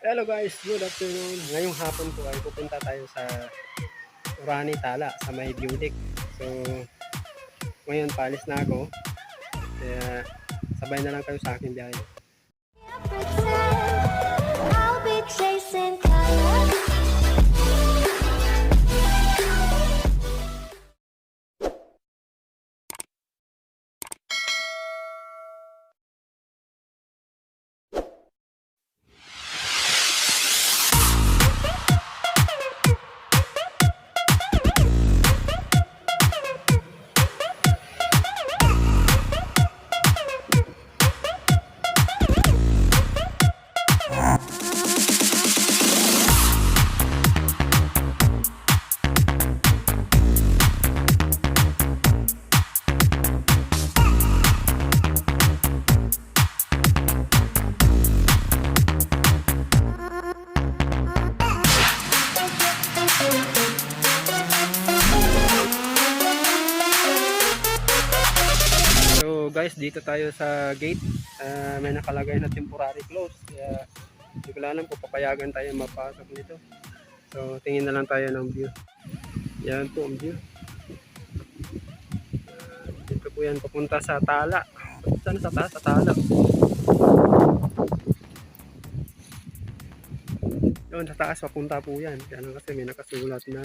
Hello guys, good afternoon. Ngayong hapon po ay pupunta tayo sa Orani Tala sa may view deck. So ngayon paalis na ako. Kaya sabay na lang kayo sa akin biyahe. I'll be chasing colors. So guys, dito tayo sa gate. May nakalagay na temporary close. Kaya hindi ko alam kung papayagan tayo mapasok nito. So tingin na lang tayo ng view. Yan po ang view. Dito po yan papunta sa Tala. Saan sa taas? Sa Tala. Doon sa taas papunta po yan. Kaya lang kasi may nakasulat na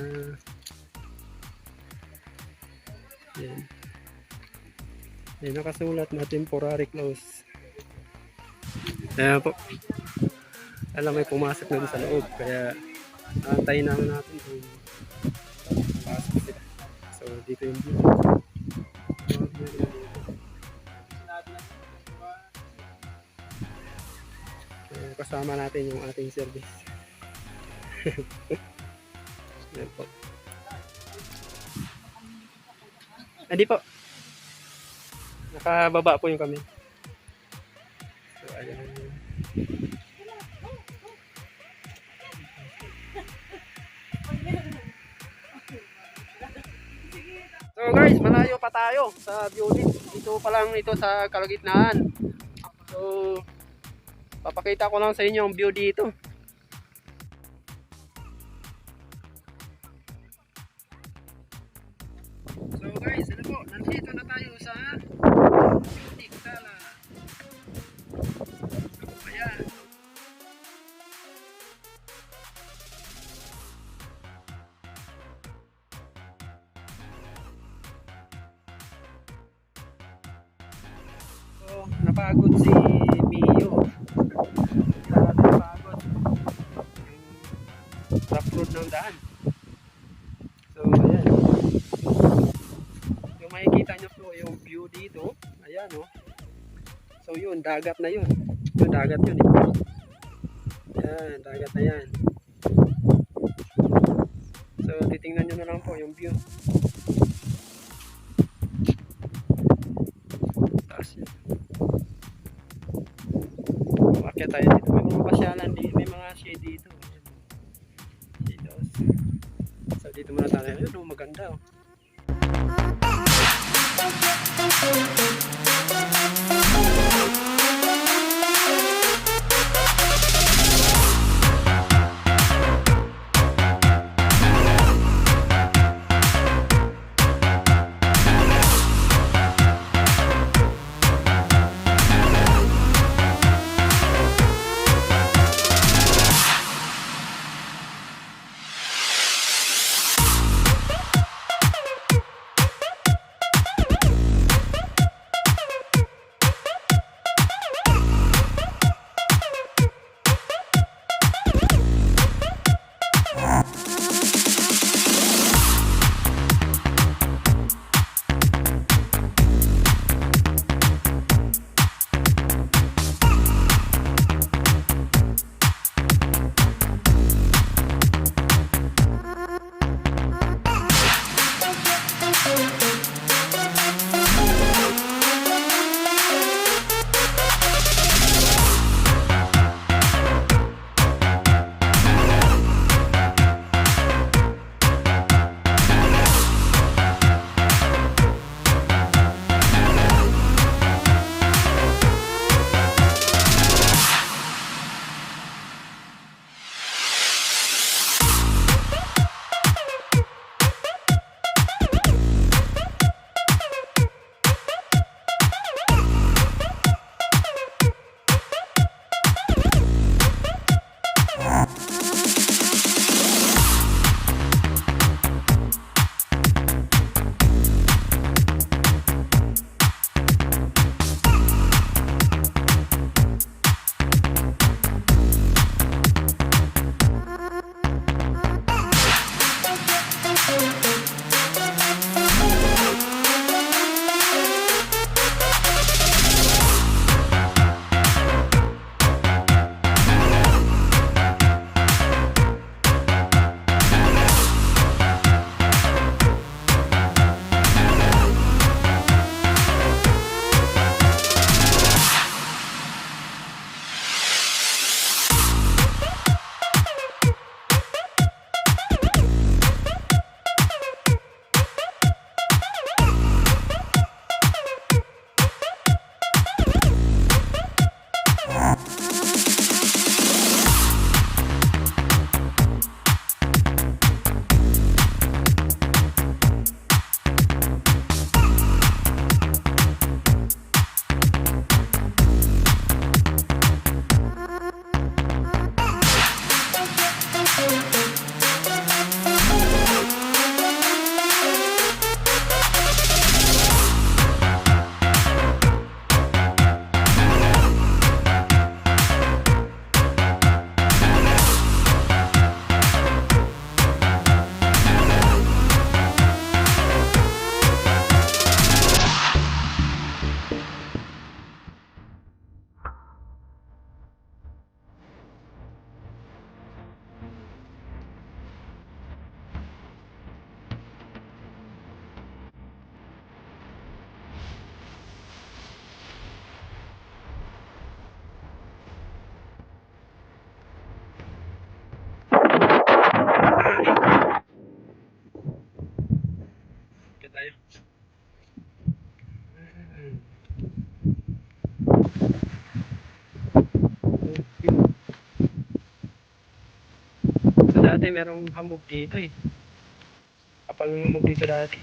yan. May nakasulat na temporary close. Kaya po alam may pumasok na sa loob. Kaya antayin namin natin kung pasok sila. So dito yung view. Kasama natin yung ating service. Yan po. Hindi po. Nakababa po yung kami. So ayan. So guys, malayo pa tayo sa beauty. Dito pa lang ito sa kalagitnaan. So papakita ko lang sa inyo ang view dito. So guys, ano po, nandito na tayo sa beauty Tala. So ayan. So napagod si Mio. Napagod. Yung rough road ng daan. So ayan. Yung makikita nyo po yung view dito. Ayan o. So yun, dagat na yun. Yung dagat yun eh. Ayan, dagat na yan. So titingnan nyo na lang po yung view. Taas yun. Umakyat tayo dito. May mga pasyalan dito. May mga shade dito. Dito. So dito muna tayo. Ayun, maganda oh. dati merong hamog dito eh. Kapal yung hamog dito dati.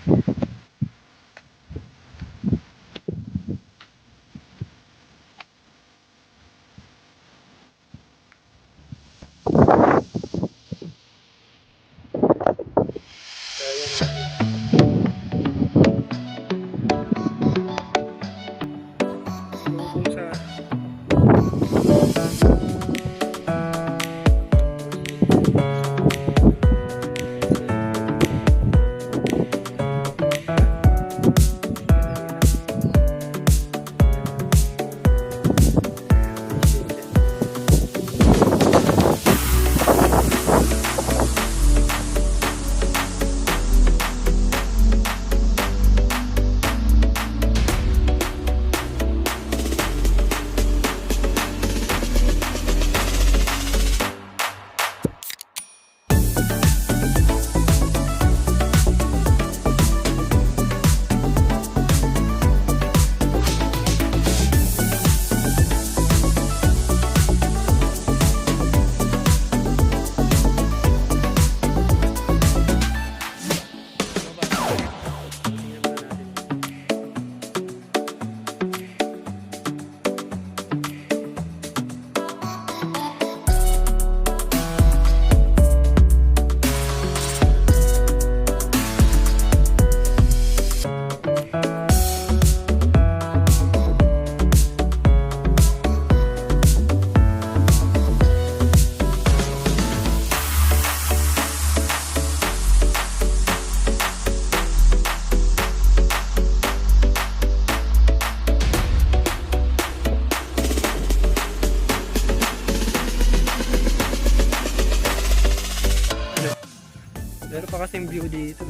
So, ayan. Kung sa meron pa kasing view dito.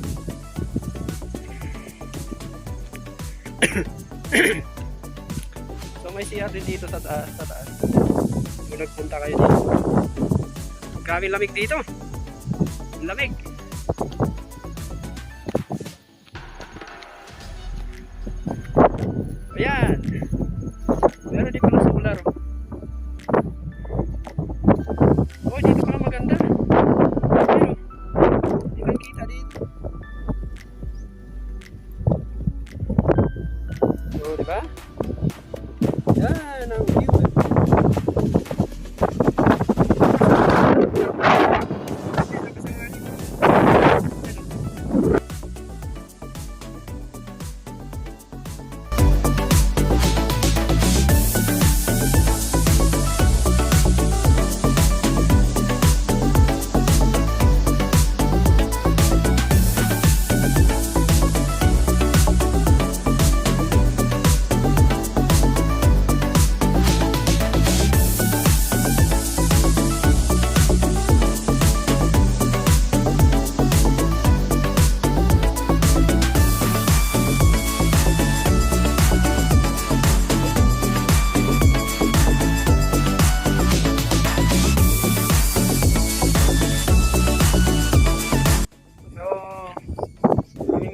So may CR din dito sa taas, Kung nagpunta kayo dito. Grabe lamig dito. Lamig. Ayan. Meron din pala solar. Oh, dito pala maganda. Ayun. Hindi man kita dito. So, diba? Yan ang view.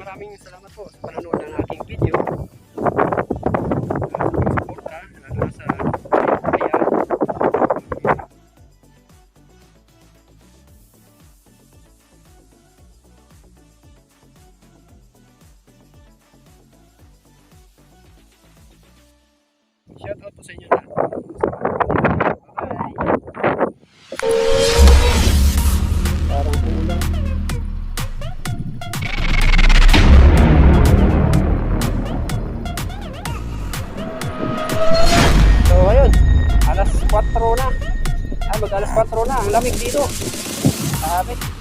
Maraming salamat po sa panonood ng aking video. Aking suporta lalo sa bayan. Shout out po sa inyo lahat. Bye. Parang ulang. Alas 4 na. Mag alas 4 na. Ang lamig dito. Sabi.